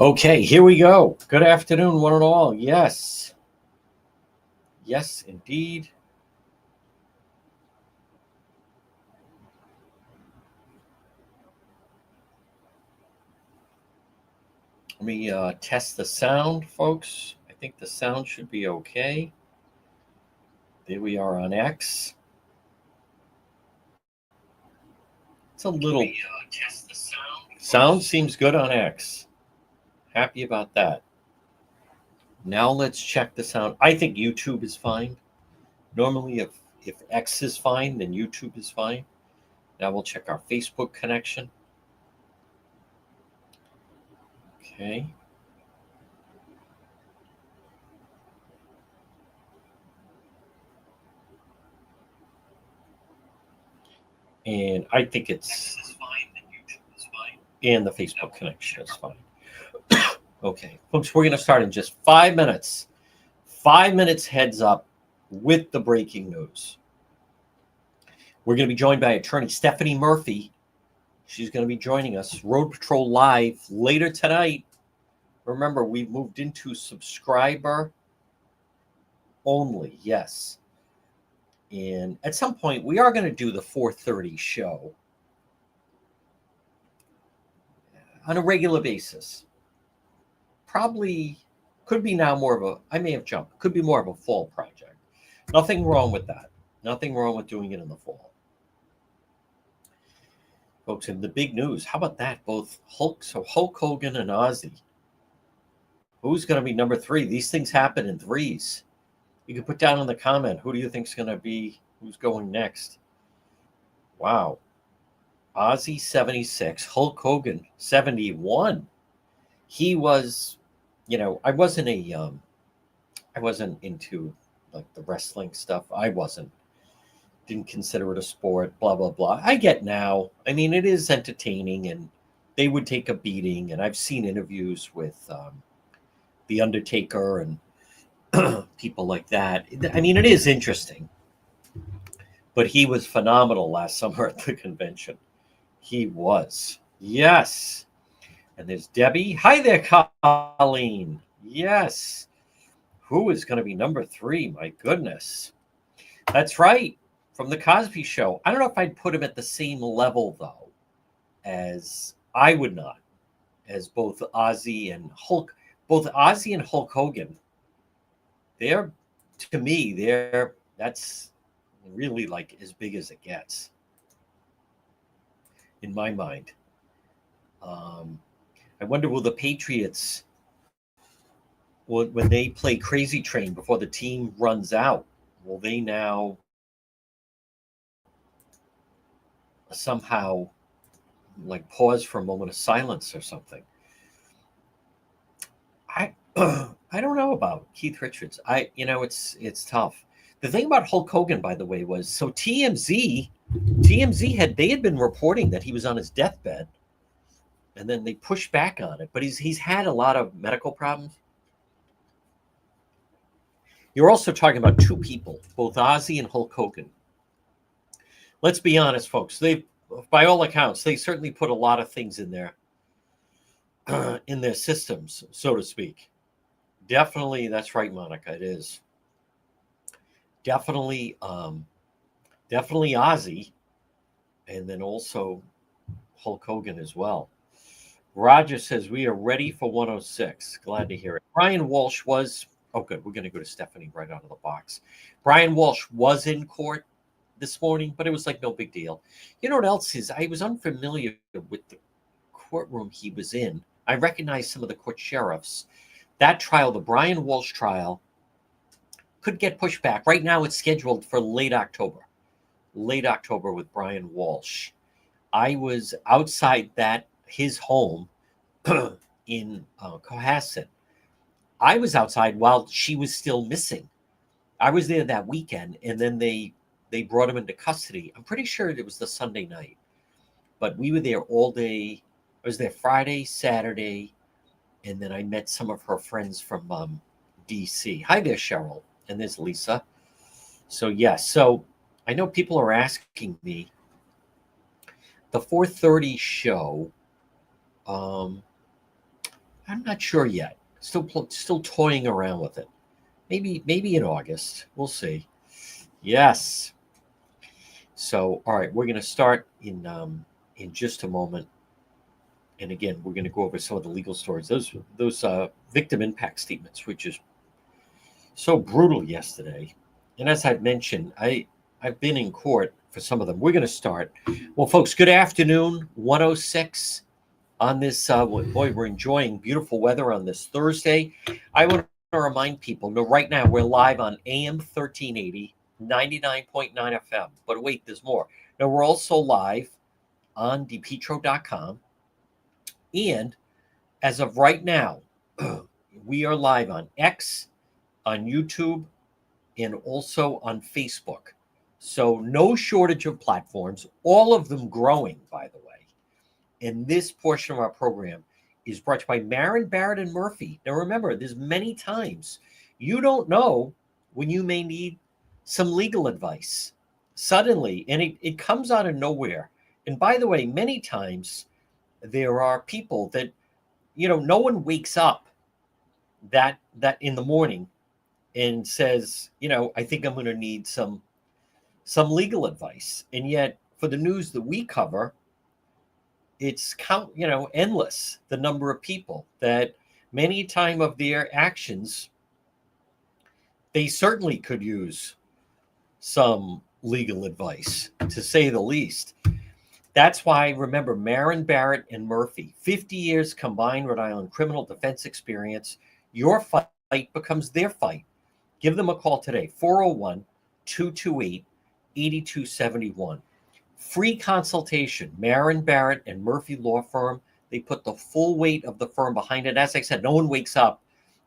Okay, here we go. Good afternoon, one and all. Yes. Yes, indeed. Let me test the sound, folks. I think the sound should be okay. There we are on X. It's a little. Test the sound. Sound seems good on X. Happy about that. Now let's check the sound. I think YouTube is fine. Normally, if X is fine, then YouTube is fine. Now we'll check our Facebook connection. Okay. And I think it's fine, and YouTube is fine, and the Facebook connection is fine. Okay, folks, we're going to start in just 5 minutes. 5 minutes heads up with the breaking news. We're going to be joined by attorney Stephanie Murphy. She's going to be joining us. Road Patrol Live later tonight. Remember, we've moved into subscriber only. Yes. And at some point, we are going to do the 4:30 show on a regular basis. Probably could be now more of a, I may have jumped, could be more of a fall project. Nothing wrong with that. Nothing wrong with doing it in the fall. Folks, in the big news, how about that? Both Hulk Hogan and Ozzy. Who's going to be number 3? These things happen in threes. You can put down in the comment, who do you think is going to be, who's going next? Wow. Ozzy 76, Hulk Hogan 71. He was, I wasn't into like the wrestling stuff. Didn't consider it a sport, blah, blah, blah. I get now. I mean, it is entertaining and they would take a beating. And I've seen interviews with The Undertaker and people like that. I mean, it is interesting. But he was phenomenal last summer at the convention. He was. Yes. And there's Debbie. Hi there, Colleen. Yes. Who is going to be number 3? My goodness. That's right. From the Cosby Show. I don't know if I'd put him at the same level, though, as I would not, as both Ozzy and Hulk. Both Ozzy and Hulk Hogan, to me, that's really like as big as it gets, in my mind. I wonder, will the Patriots, when they play Crazy Train before the team runs out, will they now somehow like pause for a moment of silence or something? I I don't know about Keith Richards. It's tough. The thing about Hulk Hogan, by the way, was so TMZ had been reporting that he was on his deathbed, and then they pushed back on it. But he's had a lot of medical problems. You're also talking about two people, both Ozzy and Hulk Hogan. Let's be honest, folks. By all accounts, they certainly put a lot of things in their systems, so to speak. Definitely, that's right, Monica. It is definitely Ozzy, and then also Hulk Hogan as well. Roger says we are ready for 106. Glad to hear it. Brian Walsh was. Oh, good. We're going to go to Stephanie right out of the box. Brian Walsh was in court this morning, but it was like no big deal. You know what else is? I was unfamiliar with the courtroom he was in. I recognized some of the court sheriffs. That trial, the Brian Walsh trial, could get pushed back. Right now, it's scheduled for late October. Late October with Brian Walsh. I was outside his home in Cohasset. I was outside while she was still missing. I was there that weekend, and then they brought him into custody. I'm pretty sure it was the Sunday night, but we were there all day. I was there Friday, Saturday, and then I met some of her friends from DC. Hi there, Cheryl, and there's Lisa. So yes, so I know people are asking me the 4:30 show. I'm not sure yet. Still toying around with it. Maybe in August. We'll see. Yes. So, all right, we're going to start in just a moment. And again, we're going to go over some of the legal stories. Those victim impact statements, which is so brutal yesterday. And as I've mentioned, I've been in court for some of them. We're going to start. Well, folks, good afternoon. 106 on this. Boy, we're enjoying beautiful weather on this Thursday. I want to remind people, no, right now we're live on AM 1380, 99.9 FM. But wait, there's more. Now, we're also live on depetro.com. And as of right now, we are live on X, on YouTube, and also on Facebook. So no shortage of platforms, all of them growing, by the way. And this portion of our program is brought to you by Marin, Barrett, and Murphy. Now remember, there's many times you don't know when you may need some legal advice suddenly, and it comes out of nowhere. And by the way, many times there are people that, no one wakes up that in the morning and says, I think I'm going to need some legal advice. And yet for the news that we cover, it's endless, the number of people that many time of their actions, they certainly could use some legal advice, to say the least. That's why, remember, Marin, Barrett, and Murphy, 50 years combined Rhode Island criminal defense experience. Your fight becomes their fight. Give them a call today, 401-228-8271. Free consultation. Marin, Barrett, and Murphy Law Firm. They put the full weight of the firm behind it. As I said, no one wakes up,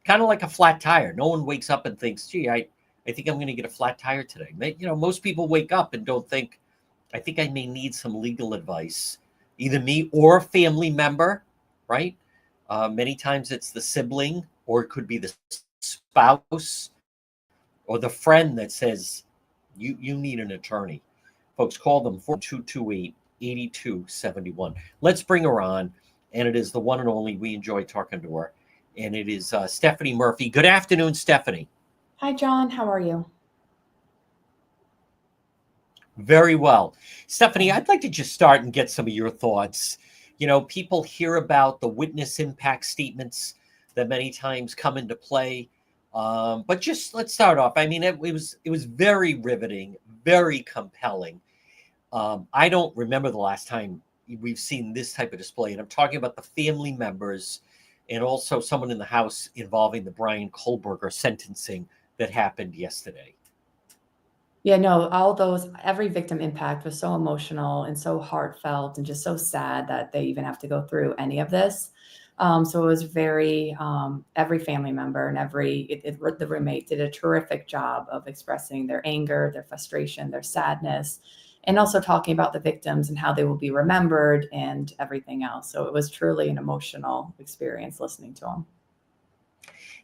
kind of like a flat tire. No one wakes up and thinks, gee, I think I'm going to get a flat tire today. Most people wake up and don't think, I think I may need some legal advice, either me or a family member, right? Many times it's the sibling, or it could be the spouse or the friend that says, you need an attorney. Folks, call them 402-228-8271. Let's bring her on, and it is the one and only. We enjoy talking to her, and it is Stephanie Murphy. Good afternoon, Stephanie. Hi, John. How are you? Very well. Stephanie, I'd like to just start and get some of your thoughts. People hear about the witness impact statements that many times come into play. But just let's start off. I mean, it was very riveting, very compelling. I don't remember the last time we've seen this type of display. And I'm talking about the family members and also someone in the house involving the Brian Kohlberger sentencing that happened yesterday. Yeah, no, every victim impact was so emotional and so heartfelt and just so sad that they even have to go through any of this. So it was very, every family member and the roommate did a terrific job of expressing their anger, their frustration, their sadness, and also talking about the victims and how they will be remembered and everything else. So it was truly an emotional experience listening to them.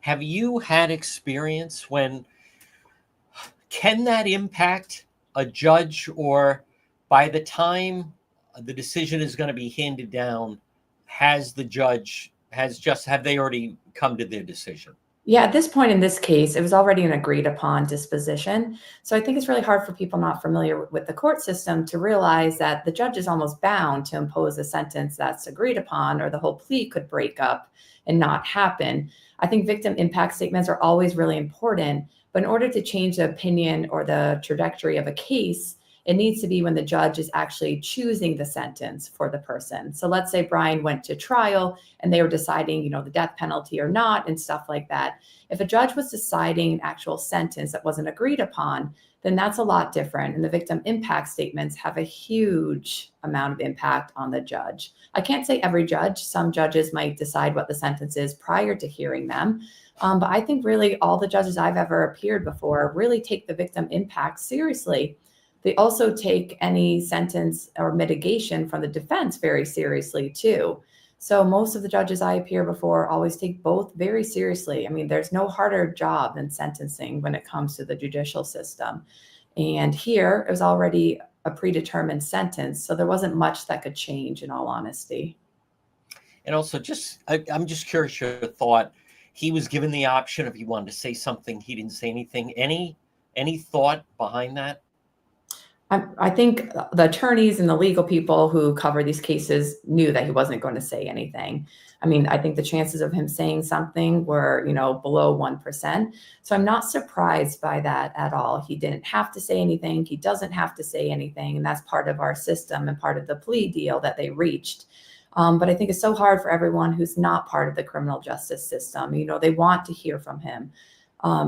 Have you had experience when, can that impact a judge, or by the time the decision is going to be handed down, have they already come to their decision? Yeah, at this point in this case, it was already an agreed upon disposition. So I think it's really hard for people not familiar with the court system to realize that the judge is almost bound to impose a sentence that's agreed upon, or the whole plea could break up and not happen. I think victim impact statements are always really important, but in order to change the opinion or the trajectory of a case, it needs to be when the judge is actually choosing the sentence for the person. So let's say Brian went to trial and they were deciding, the death penalty or not and stuff like that. If a judge was deciding an actual sentence that wasn't agreed upon, then that's a lot different. And the victim impact statements have a huge amount of impact on the judge. I can't say every judge. Some judges might decide what the sentence is prior to hearing them. But I think really all the judges I've ever appeared before really take the victim impact seriously. They also take any sentence or mitigation from the defense very seriously too. So most of the judges I appear before always take both very seriously. I mean, there's no harder job than sentencing when it comes to the judicial system. And here it was already a predetermined sentence, so there wasn't much that could change, in all honesty. And also, I'm just curious your thought. He was given the option if he wanted to say something. He didn't say anything. Any thought behind that? I think the attorneys and the legal people who cover these cases knew that he wasn't going to say anything. I mean, I think the chances of him saying something were, below 1%. So I'm not surprised by that at all. He didn't have to say anything. He doesn't have to say anything. And that's part of our system and part of the plea deal that they reached. But I think it's so hard for everyone who's not part of the criminal justice system. They want to hear from him.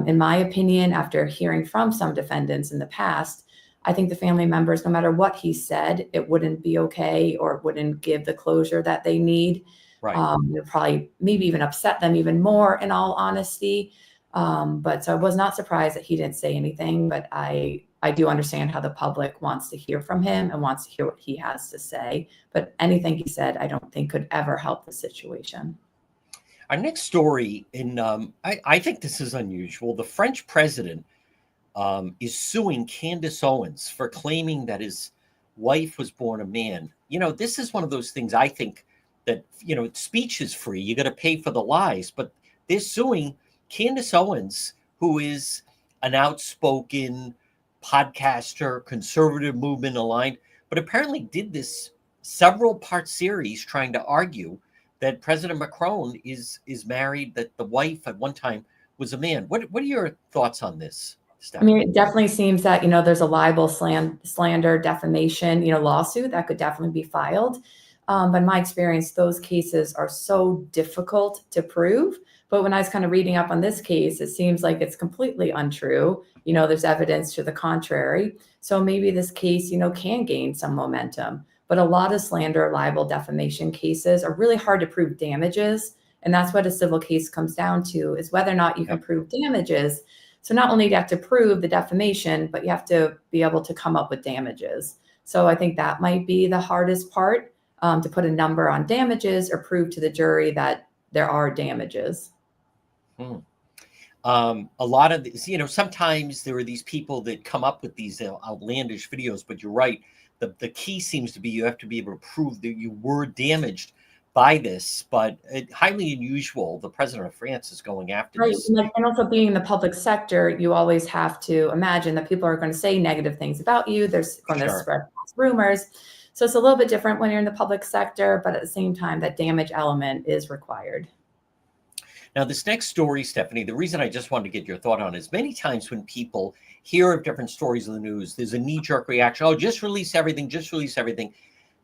In my opinion, after hearing from some defendants in the past, I think the family members, no matter what he said, it wouldn't be okay or it wouldn't give the closure that they need. Right. It would probably maybe even upset them even more, in all honesty. But so I was not surprised that he didn't say anything, but I do understand how the public wants to hear from him and wants to hear what he has to say. But anything he said, I don't think could ever help the situation. Our next story, I think this is unusual. The French president is suing Candace Owens for claiming that his wife was born a man. This is one of those things I think that, speech is free. You got to pay for the lies, but they're suing Candace Owens, who is an outspoken podcaster, conservative movement aligned, but apparently did this several part series trying to argue that President Macron is married, that the wife at one time was a man. What are your thoughts on this? I mean, it definitely seems that, there's a libel, slander, defamation, lawsuit that could definitely be filed. But in my experience, those cases are so difficult to prove. But when I was kind of reading up on this case, it seems like it's completely untrue. There's evidence to the contrary. So maybe this case, can gain some momentum. But a lot of slander, libel, defamation cases are really hard to prove damages. And that's what a civil case comes down to, is whether or not you can prove damages. So not only do you have to prove the defamation, but you have to be able to come up with damages. So I think that might be the hardest part, to put a number on damages or prove to the jury that there are damages. A lot of these, sometimes there are these people that come up with these outlandish videos, but you're right. The key seems to be you have to be able to prove that you were damaged by this, but highly unusual. The president of France is going after this. And also being in the public sector, you always have to imagine that people are going to say negative things about you. There's going to spread rumors. So it's a little bit different when you're in the public sector, but at the same time, that damage element is required. Now, this next story, Stephanie, the reason I just wanted to get your thought on is many times when people hear of different stories in the news, there's a knee-jerk reaction. Oh, just release everything, just release everything.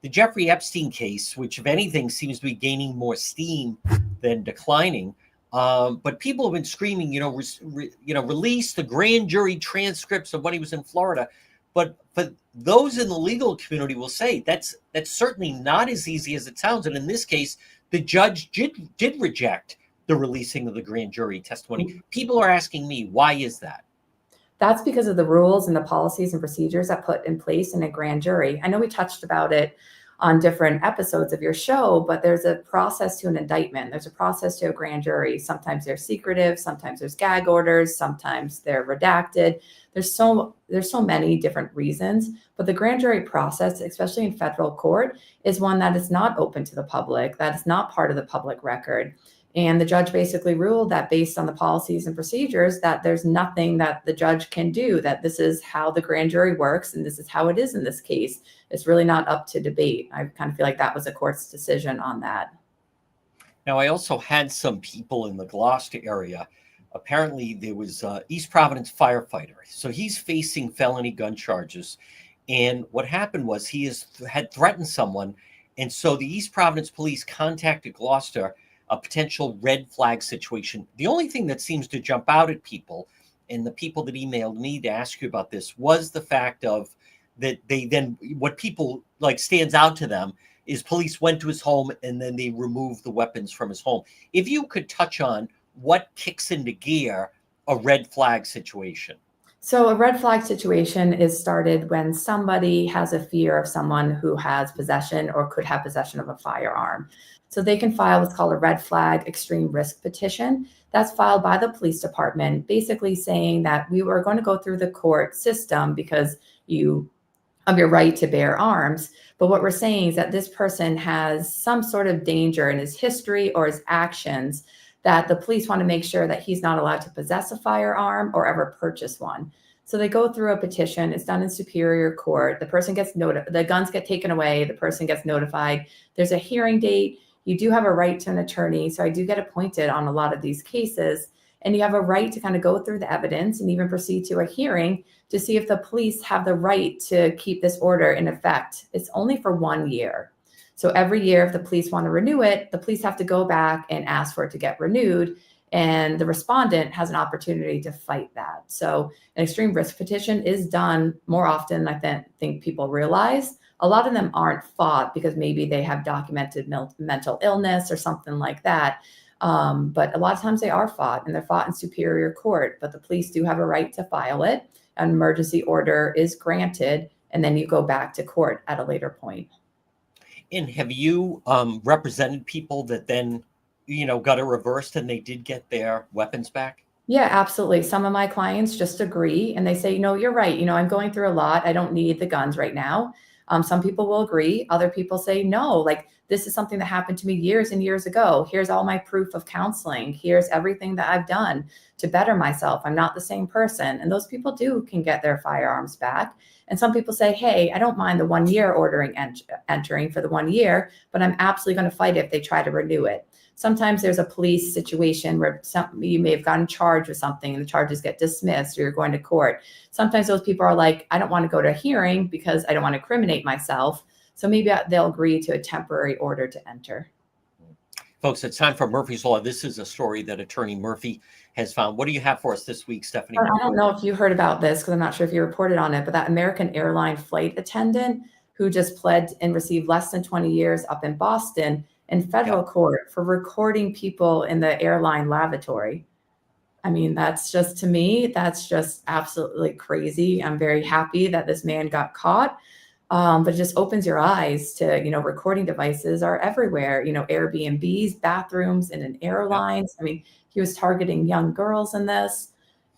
The Jeffrey Epstein case, which if anything seems to be gaining more steam than declining, but people have been screaming, release the grand jury transcripts of when he was in Florida. But those in the legal community will say that's certainly not as easy as it sounds. And in this case, the judge did reject the releasing of the grand jury testimony. People are asking me, why is that? That's because of the rules and the policies and procedures that put in place in a grand jury. I know we touched about it on different episodes of your show, but there's a process to an indictment. There's a process to a grand jury. Sometimes they're secretive, sometimes there's gag orders, sometimes they're redacted. There's so many different reasons, but the grand jury process, especially in federal court, is one that is not open to the public, that is not part of the public record. And the judge basically ruled that based on the policies and procedures, that there's nothing that the judge can do, that this is how the grand jury works and this is how it is in this case. It's really not up to debate. I kind of feel like that was a court's decision on that. Now, I also had some people in the Gloucester area. Apparently, there was East Providence firefighter. So he's facing felony gun charges. And what happened was he had threatened someone. And so the East Providence police contacted Gloucester, a potential red flag situation. The only thing that seems to jump out at people, and the people that emailed me to ask you about this, was the fact of that what people like stands out to them is police went to his home and then they removed the weapons from his home. If you could touch on what kicks into gear a red flag situation. So a red flag situation is started when somebody has a fear of someone who has possession or could have possession of a firearm. So they can file what's called a red flag extreme risk petition. That's filed by the police department, basically saying that we were going to go through the court system because you of your right to bear arms. But what we're saying is that this person has some sort of danger in his history or his actions that the police want to make sure that he's not allowed to possess a firearm or ever purchase one. So they go through a petition. It's done in superior court. The person gets notified. The guns get taken away. The person gets notified. There's a hearing date. You do have a right to an attorney. So I do get appointed on a lot of these cases. And you have a right to kind of go through the evidence and even proceed to a hearing to see if the police have the right to keep this order in effect. It's only for 1 year. So every year, if the police want to renew it, the police have to go back and ask for it to get renewed. And the respondent has an opportunity to fight that. So an extreme risk petition is done more often than I think people realize. A lot of them aren't fought because maybe they have documented mental illness or something like that. But a lot of times they are fought, and they're fought in superior court. But the police do have a right to file it. An emergency order is granted, and then you go back to court at a later point. And have you represented people that then, got it reversed and they did get their weapons back? Yeah, absolutely. Some of my clients just agree and they say, no, you're right. I'm going through a lot. I don't need the guns right now. Some people will agree. Other people say, no, like this is something that happened to me years and years ago. Here's all my proof of counseling. Here's everything that I've done to better myself. I'm not the same person. And those people can get their firearms back. And some people say, hey, I don't mind the 1 year entering for the 1 year, but I'm absolutely going to fight it if they try to renew it. Sometimes there's a police situation where you may have gotten charged with something and the charges get dismissed or you're going to court. Sometimes those people are like, I don't want to go to a hearing because I don't want to incriminate myself. So maybe they'll agree to a temporary order to enter. Folks, it's time for Murphy's Law. This is a story that Attorney Murphy has found. What do you have for us this week, Stephanie? I don't know if you heard about this because I'm not sure if you reported on it, but that American airline flight attendant who just pled and received less than 20 years up in Boston in federal court for recording people in the airline lavatory. I mean, that's just absolutely crazy. I'm very happy that this man got caught. But it just opens your eyes to, recording devices are everywhere, Airbnbs, bathrooms, and in airlines. I mean, he was targeting young girls in this.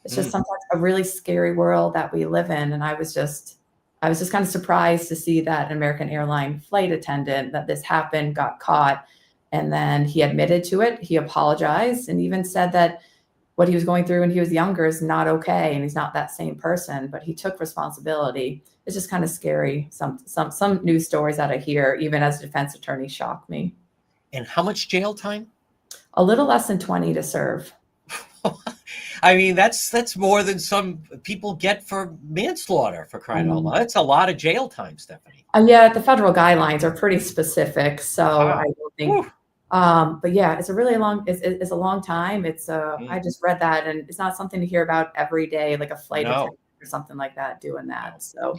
It's just sometimes a really scary world that we live in. And I was just kind of surprised to see that an American airline flight attendant that this happened, got caught, and then he admitted to it. He apologized and even said that what he was going through when he was younger is not okay. And he's not that same person, but he took responsibility. It's just kind of scary. Some news stories that I hear, even as a defense attorney, shock me. And how much jail time? A little less than 20 to serve. I mean, that's more than some people get for manslaughter, for crying out loud. That's a lot of jail time, Stephanie. Yeah, the federal guidelines are pretty specific, so I don't think. But yeah, it's a really long. It's a long time. I just read that, and it's not something to hear about every day, like a flight attendant or something like that doing that. So,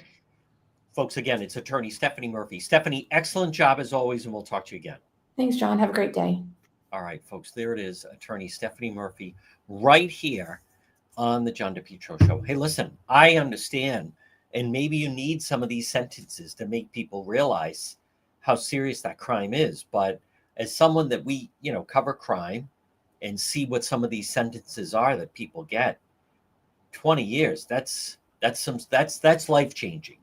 folks, again, it's Attorney Stephanie Murphy. Stephanie, excellent job as always, and we'll talk to you again. Thanks, John. Have a great day. All right, folks, there it is, Attorney Stephanie Murphy, right here on the John DePietro Show. Hey, listen, I understand, and maybe you need some of these sentences to make people realize how serious that crime is. But as someone that we, cover crime and see what some of these sentences are that people get, 20 years, that's life-changing.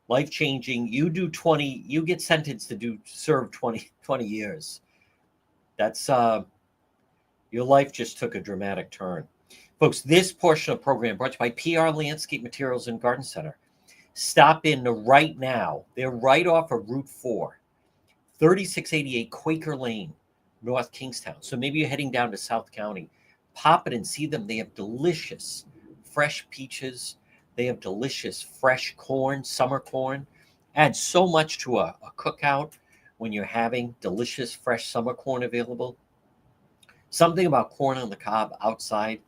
Life-changing. You do 20, you get sentenced to serve 20 years. That's your life just took a dramatic turn. Folks, this portion of the program brought to you by PR Landscape Materials and Garden Center. Stop in right now. They're right off of Route 4, 3688 Quaker Lane, North Kingstown. So maybe you're heading down to South County. Pop in and see them. They have delicious fresh peaches. They have delicious fresh corn, summer corn. Adds so much to a cookout when you're having delicious fresh summer corn available. Something about corn on the cob outside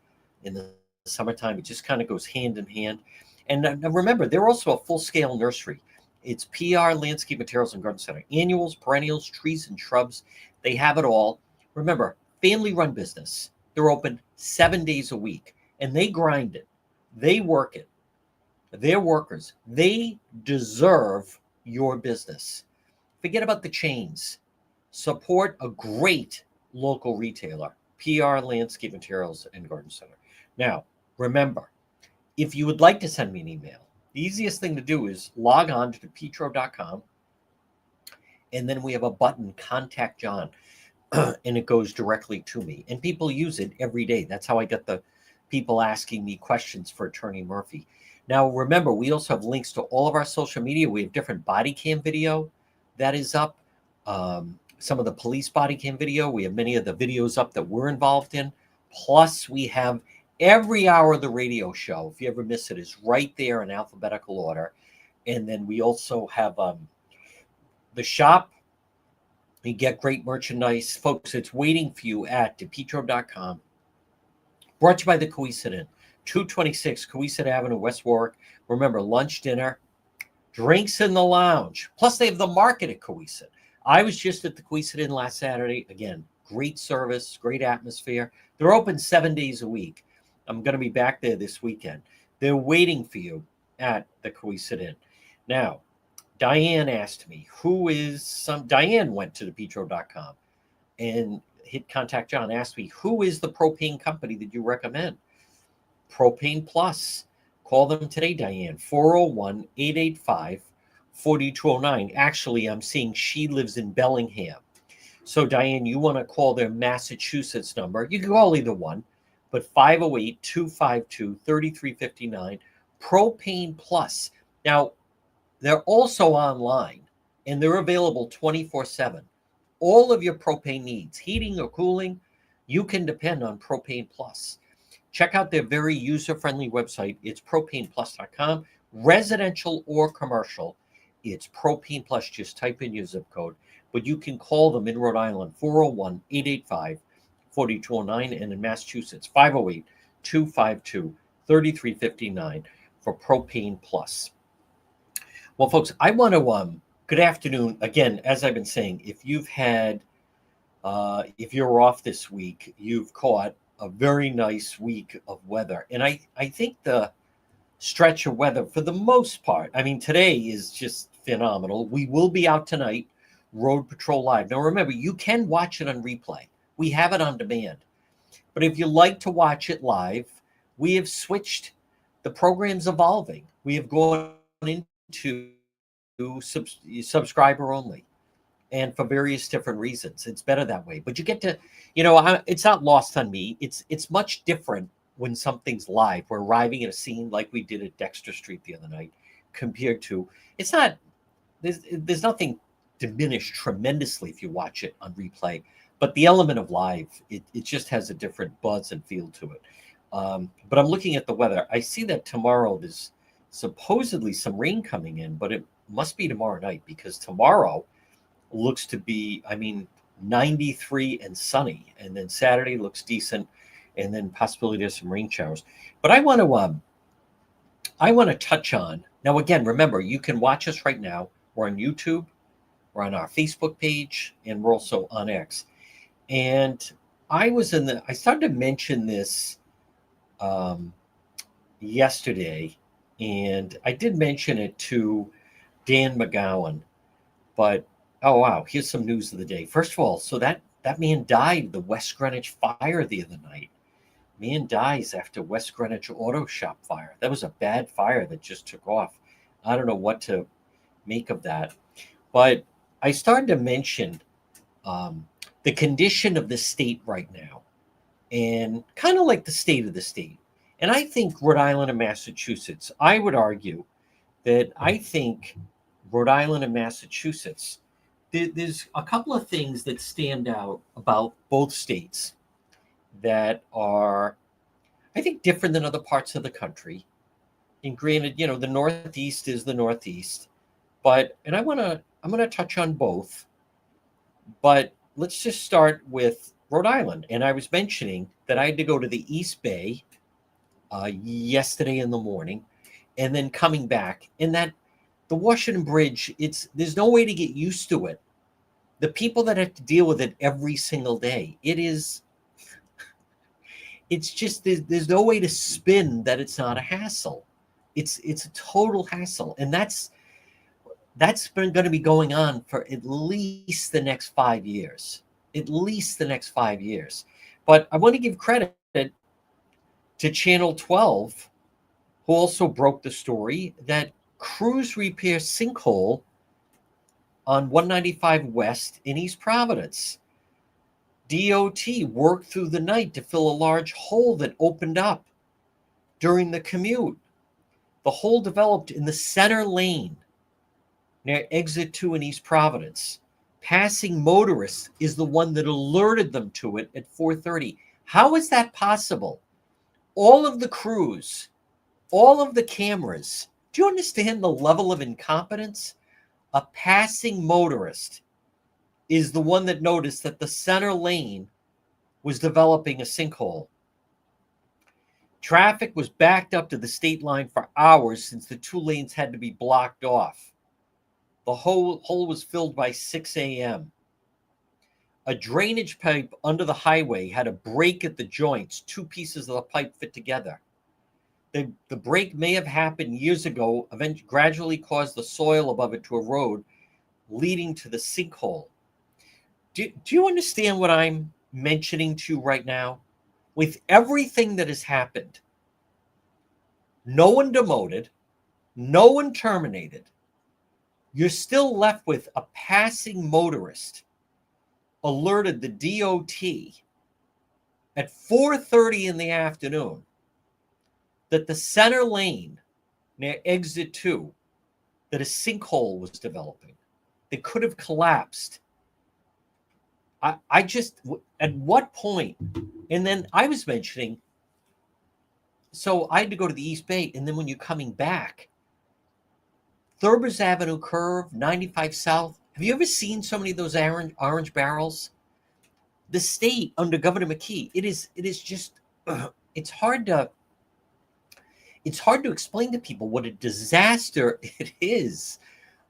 in the summertime, it just kind of goes hand in hand. And remember, they're also a full-scale nursery. It's PR Landscape Materials and Garden Center. Annuals, perennials, trees, and shrubs. They have it all. Remember, family-run business. They're open 7 days a week, and they grind it. They work it. They're workers. They deserve your business. Forget about the chains. Support a great local retailer, PR Landscape Materials and Garden Center. Now, remember, if you would like to send me an email, The easiest thing to do is log on to depetro.com, and then we have a button, Contact John, and it goes directly to me. And people use it every day. That's how I get the people asking me questions for Attorney Murphy. Now, remember, we also have links to all of our social media. We have different body cam video that is up. Some of the police body cam video. We have many of the videos up that we're involved in. Plus, we have every hour of the radio show. If you ever miss it, is right there in alphabetical order. And then we also have the shop. You get great merchandise. Folks, it's waiting for you at depetro.com. Brought to you by the Cowesett Inn, 226 Cowesett Avenue, West Warwick. Remember, lunch, dinner, drinks in the lounge. Plus, they have the market at Cowesett. I was just at the Cowesett Inn last Saturday. Again, great service, great atmosphere. They're open 7 days a week. I'm going to be back there this weekend. They're waiting for you at the Cowesett Inn. Now, Diane asked me, Diane went to depetro.com and hit Contact John, asked me, who is the propane company that you recommend? Propane Plus. Call them today, Diane, 401-885-4209. Actually, I'm seeing she lives in Bellingham. So, Diane, you want to call their Massachusetts number. You can call either one, but 508-252-3359, Propane Plus. Now, they're also online, and they're available 24/7. All of your propane needs, heating or cooling, you can depend on Propane Plus. Check out their very user-friendly website. It's propaneplus.com. Residential or commercial, it's Propane Plus. Just type in your zip code. But you can call them in Rhode Island, 401-885-4209, and in Massachusetts, 508-252-3359 for Propane Plus. Well, folks, I want to, good afternoon. Again, as I've been saying, if you're off this week, you've caught a very nice week of weather. And I think the stretch of weather, for the most part, I mean, today is just phenomenal. We will be out tonight, Road Patrol Live. Now, remember, you can watch it on replay. We have it on demand. But if you like to watch it live, we have switched. The program's evolving. We have gone into subscriber only, and for various different reasons. It's better that way. But you get to, it's not lost on me. It's much different when something's live. We're arriving at a scene like we did at Dexter Street the other night, compared to, it's not, there's nothing diminished tremendously if you watch it on replay. But the element of live, it just has a different buzz and feel to it. But I'm looking at the weather. I see that tomorrow there's supposedly some rain coming in, but it must be tomorrow night, because tomorrow looks to be, 93 and sunny, and then Saturday looks decent, and then possibility there's some rain showers. But I want to touch on, now again, remember, you can watch us right now. We're on YouTube, we're on our Facebook page, and we're also on X. And I started to mention this yesterday, and I did mention it to Dan McGowan, but oh wow, here's some news of the day. First of all, so that man died, the West Greenwich fire the other night. Man dies after West Greenwich auto shop fire. That was a bad fire that just took off. I don't know what to make of that. But I started to mention the condition of the state right now, and kind of like the state of the state. And I think Rhode Island and Massachusetts, I would argue that I think Rhode Island and Massachusetts, there's a couple of things that stand out about both states that are, I think, different than other parts of the country. And granted, the Northeast is the Northeast, and I'm going to touch on both, but let's just start with Rhode Island. And I was mentioning that I had to go to the East Bay yesterday in the morning, and then coming back, and that the Washington Bridge, there's no way to get used to it. The people that have to deal with it every single day, it's just, there's no way to spin that it's not a hassle. It's a total hassle. And that's been going to be going on for at least the next 5 years. At least the next 5 years. But I want to give credit to Channel 12 who also broke the story that crews repair sinkhole on 195 West in East Providence. DOT worked through the night to fill a large hole that opened up during the commute. The hole developed in the center lane near exit 2 in East Providence. Passing motorists is the one that alerted them to it at 4:30. How is that possible? All of the crews, all of the cameras. Do you understand the level of incompetence? A passing motorist is the one that noticed that the center lane was developing a sinkhole. Traffic was backed up to the state line for hours since the two lanes had to be blocked off. The hole was filled by 6 a.m. A drainage pipe under the highway had a break at the joints. Two pieces of the pipe fit together. The break may have happened years ago, eventually gradually caused the soil above it to erode, leading to the sinkhole. Do you understand what I'm mentioning to you right now? With everything that has happened, no one demoted, no one terminated, you're still left with a passing motorist alerted the DOT at 4:30 in the afternoon that the center lane near exit 2, that a sinkhole was developing. It could have collapsed. I just, at what point? And then I was mentioning, so I had to go to the East Bay, and then when you're coming back, Thurbers Avenue curve, 95 South. Have you ever seen so many of those orange barrels? The state under Governor McKee, it is just, it's hard to explain to people what a disaster it is.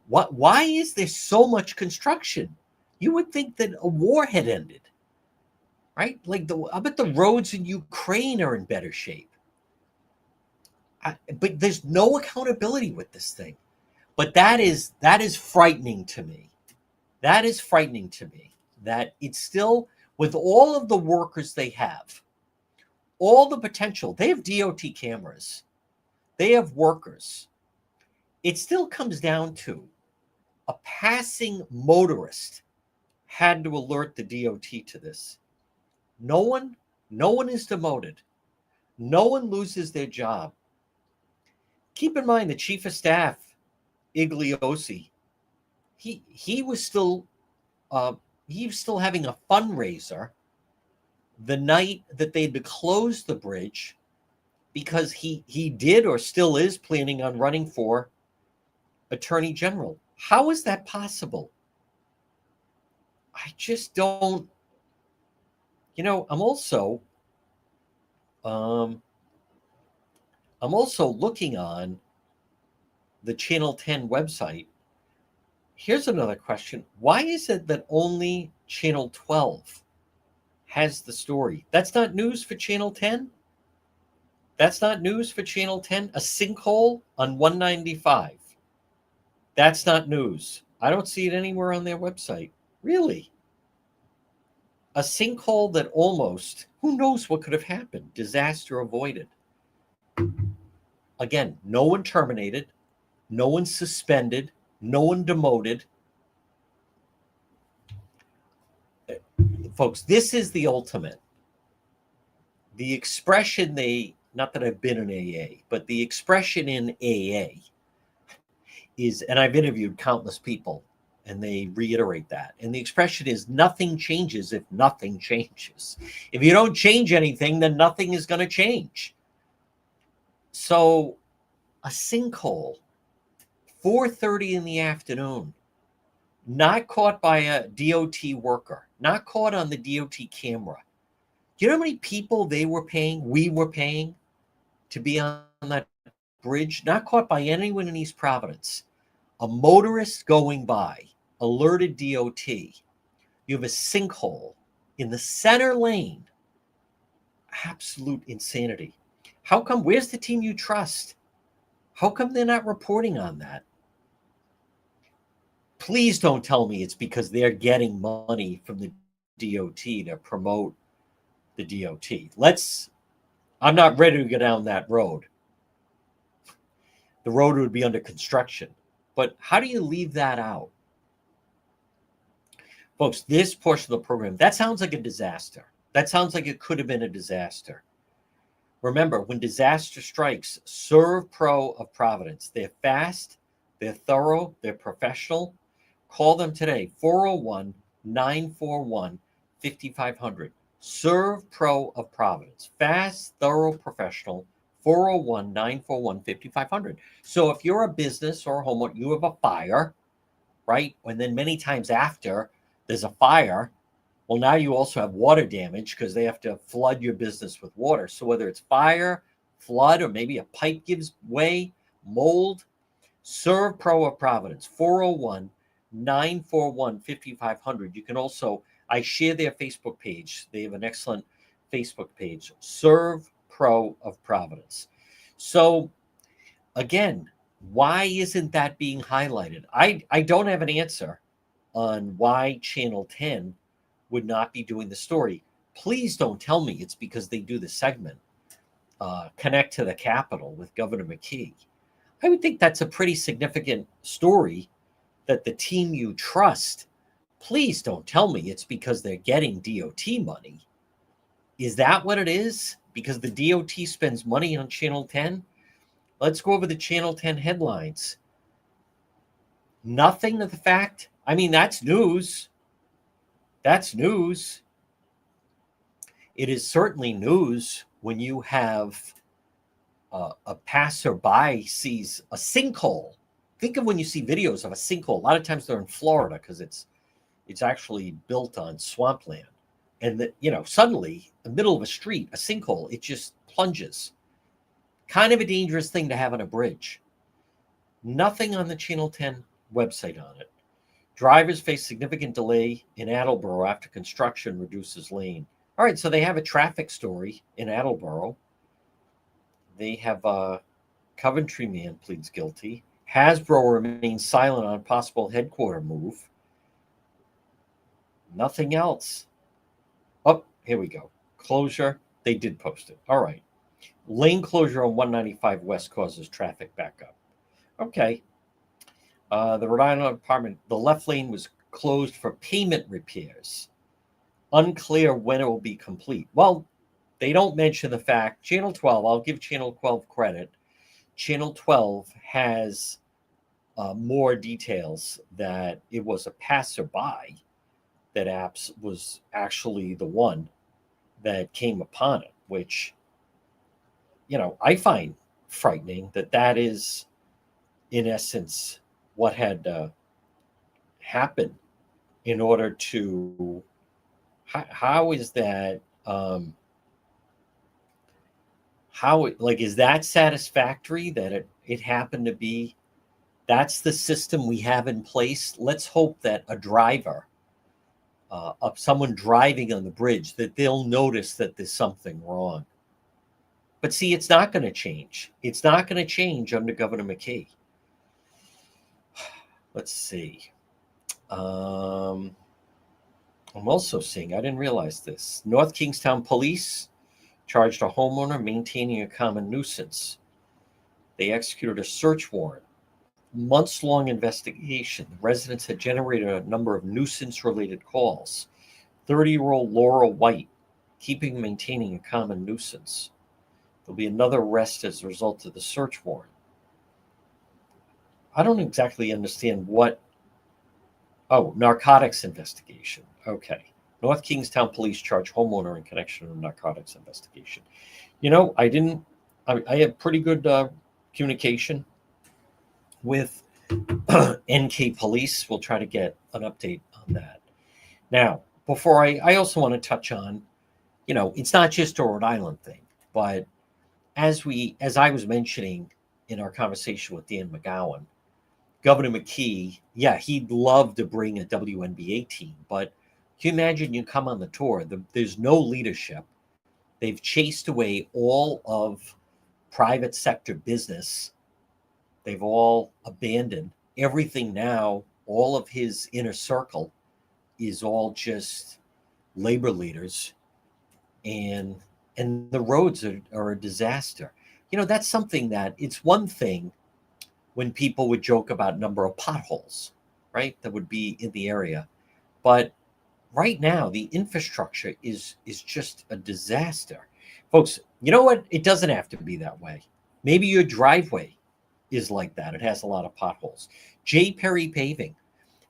Why is there so much construction? You would think that a war had ended, right? Like I bet the roads in Ukraine are in better shape. But there's no accountability with this thing. But that is frightening to me. That is frightening to me that it's still, with all of the workers they have, all the potential, they have DOT cameras, they have workers. It still comes down to a passing motorist had to alert the DOT to this. No one is demoted. No one loses their job. Keep in mind the chief of staff, Igliosi, he was still having a fundraiser the night that they'd closed the bridge, because he did or still is planning on running for attorney general. How is that possible? I just don't. I'm also looking on the Channel 10 website. Here's another question. Why is it that only Channel 12 has the story? That's not news for Channel 10? That's not news for Channel 10? A sinkhole on 195. That's not news. I don't see it anywhere on their website. Really? A sinkhole that almost, who knows what could have happened? Disaster avoided. Again, no one terminated, no one suspended, no one demoted. Folks, this is the ultimate. The expression not that I've been in AA, but the expression in AA is, and I've interviewed countless people, and they reiterate that. And the expression is, nothing changes if nothing changes. If you don't change anything, then nothing is going to change. So a sinkhole, 4:30 in the afternoon, not caught by a DOT worker, not caught on the DOT camera. Do you know how many people we were paying to be on that bridge? Not caught by anyone in East Providence. A motorist going by alerted DOT. You have a sinkhole in the center lane. Absolute insanity. How come? Where's the team you trust? How come they're not reporting on that? Please don't tell me it's because they're getting money from the DOT to promote the DOT. I'm not ready to go down that road. the road would be under construction. But how do you leave that out? Folks, this portion of the program, that sounds like a disaster. That sounds like it could have been a disaster. Remember, when disaster strikes, Serve Pro of Providence. They're fast, they're thorough, they're professional. Call them today, 401-941-5500. Serve Pro of Providence. Fast, thorough, professional, 401-941-5500. So if you're a business or a homeowner, you have a fire, right? And then many times after there's a fire, well, now you also have water damage because they have to flood your business with water. So whether it's fire, flood, or maybe a pipe gives way, mold, Serve Pro of Providence, 401-941-5500. You can also, I share their Facebook page. They have an excellent Facebook page, Serve Pro of Providence. So again, why isn't that being highlighted? I don't have an answer on why Channel 10 would not be doing the story. Please don't tell me it's because they do the segment, Connect to the Capitol with Governor McKee. I would think that's a pretty significant story that the team you trust. Please don't tell me it's because they're getting DOT money. Is that what it is? Because the DOT spends money on Channel 10? Let's go over the Channel 10 headlines. Nothing of the fact. I mean, that's news. That's news. It is certainly news when you have a passerby sees a sinkhole. Think of when you see videos of a sinkhole. A lot of times they're in Florida because it's actually built on swampland. And suddenly, in the middle of a street, a sinkhole, it just plunges. Kind of a dangerous thing to have on a bridge. Nothing on the Channel 10 website on it. Drivers face significant delay in Attleboro after construction reduces lane. All right, so they have a traffic story in Attleboro. They have a Coventry man pleads guilty. Hasbro remains silent on possible headquarter move. Nothing else. Oh, here we go. Closure. They did post it. All right. Lane closure on 195 West causes traffic backup. Okay. The Rhode Island Department, the left lane was closed for pavement repairs. Unclear when it will be complete. Well, they don't mention the fact, Channel 12, I'll give Channel 12 credit. Channel 12 has more details that it was a passerby that was actually the one that came upon it, which, I find frightening that is, in essence, what had happened in order to, how is that, is that satisfactory that it happened to be, that's the system we have in place? Let's hope that a driver, of someone driving on the bridge, that they'll notice that there's something wrong. But see, it's not going to change. It's not going to change under Governor McKee. Let's see. I'm also seeing, I didn't realize this, North Kingstown Police charged a homeowner maintaining a common nuisance. They executed a search warrant. Months-long investigation. The residents had generated a number of nuisance-related calls. 30-year-old Laura White, keeping and maintaining a common nuisance. There'll be another arrest as a result of the search warrant. I don't exactly understand what. Oh, narcotics investigation. Okay. North Kingstown Police charge homeowner in connection with narcotics investigation. I have pretty good communication with NK Police. We'll try to get an update on that. Now, before I also want to touch on, it's not just a Rhode Island thing, but as I was mentioning in our conversation with Dan McGowan, Governor McKee, yeah, he'd love to bring a WNBA team, but can you imagine you come on the tour, there's no leadership. They've chased away all of private sector business. They've all abandoned everything now. All of his inner circle is all just labor leaders, and the roads are a disaster. That's something that, it's one thing when people would joke about number of potholes, right, that would be in the area. But right now, the infrastructure is just a disaster. Folks, you know what? It doesn't have to be that way. Maybe your driveway is like that. It has a lot of potholes. J. Perry Paving,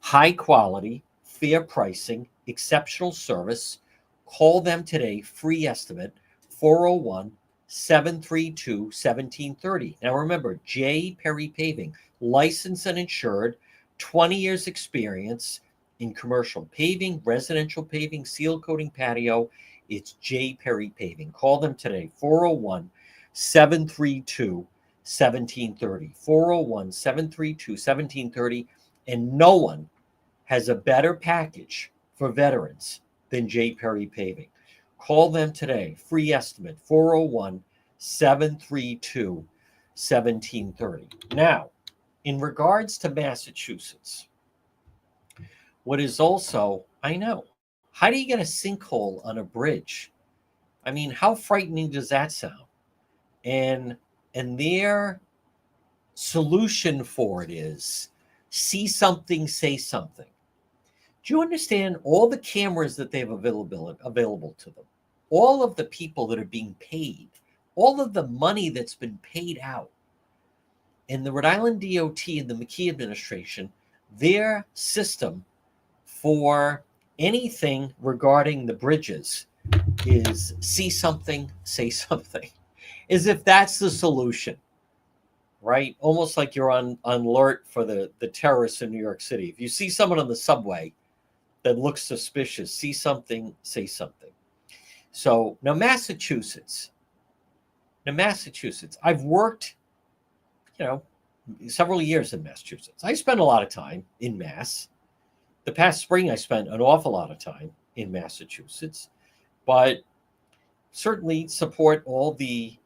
high quality, fair pricing, exceptional service. Call them today, free estimate, 401 732 1730. Now remember, J. Perry Paving, licensed and insured, 20 years experience in commercial paving, residential paving, seal coating, patio. It's J. Perry Paving. Call them today, 401 732 1730. 401 732 1730. And no one has a better package for veterans than J. Perry Paving. Call them today. Free estimate, 401 732 1730. Now, in regards to Massachusetts, what is also, I know, how do you get a sinkhole on a bridge? I mean, how frightening does that sound? And their solution for it is see something, say something. Do you understand all the cameras that they have available to them? All of the people that are being paid, all of the money that's been paid out. And the Rhode Island DOT and the McKee administration, their system for anything regarding the bridges is see something, say something, as if that's the solution, right? Almost like you're on alert for the terrorists in New York City. If you see someone on the subway that looks suspicious, see something, say something. So now Massachusetts, I've worked, several years in Massachusetts. I spent a lot of time in Mass. The past spring, I spent an awful lot of time in Massachusetts, but certainly support all the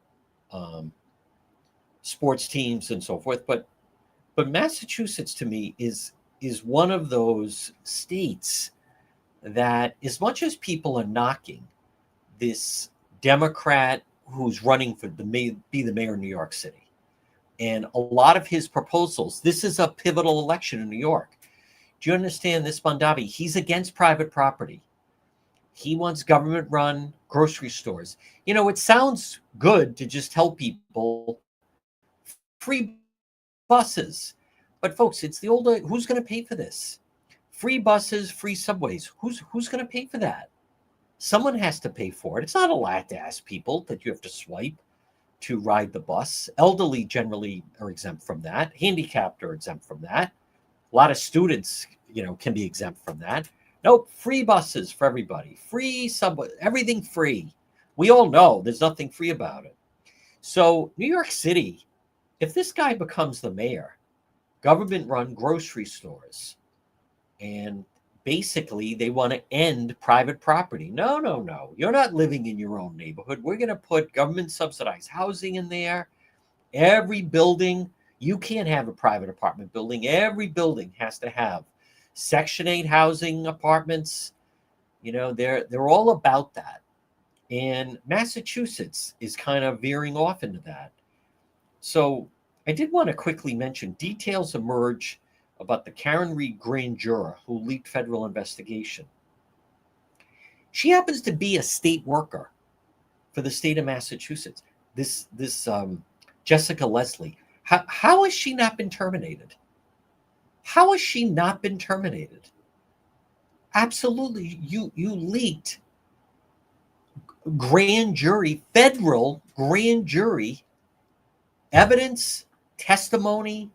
sports teams and so forth. But Massachusetts to me is one of those states that, as much as people are knocking this Democrat who's running for be the mayor of New York City, and a lot of his proposals, this is a pivotal election in New York. Do you understand this, Mondavi? He's against private property. He wants government-run grocery stores. It sounds good to just tell people free buses. But folks, it's the old, who's going to pay for this? Free buses, free subways. Who's going to pay for that? Someone has to pay for it. It's not a lot to ask people that you have to swipe to ride the bus. Elderly generally are exempt from that. Handicapped are exempt from that. A lot of students, can be exempt from that. Nope, free buses for everybody. Free subway, everything free. We all know there's nothing free about it. So New York City, if this guy becomes the mayor, government-run grocery stores, and basically they want to end private property. No. You're not living in your own neighborhood. We're going to put government-subsidized housing in there. Every building, you can't have a private apartment building. Every building has to have Section 8 housing apartments. They're all about that. And Massachusetts is kind of veering off into that. So I did want to quickly mention details emerge about the Karen Reed grand juror who leaked federal investigation. She happens to be a state worker for the state of Massachusetts. This Jessica Leslie. How has she not been terminated? How has she not been terminated? Absolutely. You leaked federal grand jury evidence, testimony,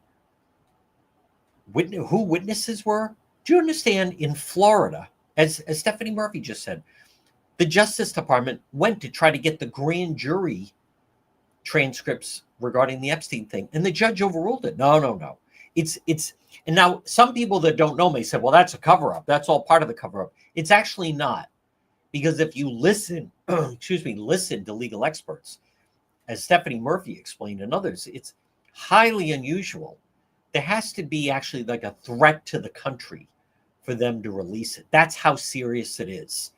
who witnesses were. Do you understand, in Florida, as Stephanie Murphy just said, the Justice Department went to try to get the grand jury transcripts regarding the Epstein thing, and the judge overruled it. No. It's and now some people that don't know may say, well, that's a cover-up. That's all part of the cover-up. It's actually not. Because if you listen to legal experts, as Stephanie Murphy explained and others, it's highly unusual. There has to be actually like a threat to the country for them to release it. That's how serious it is,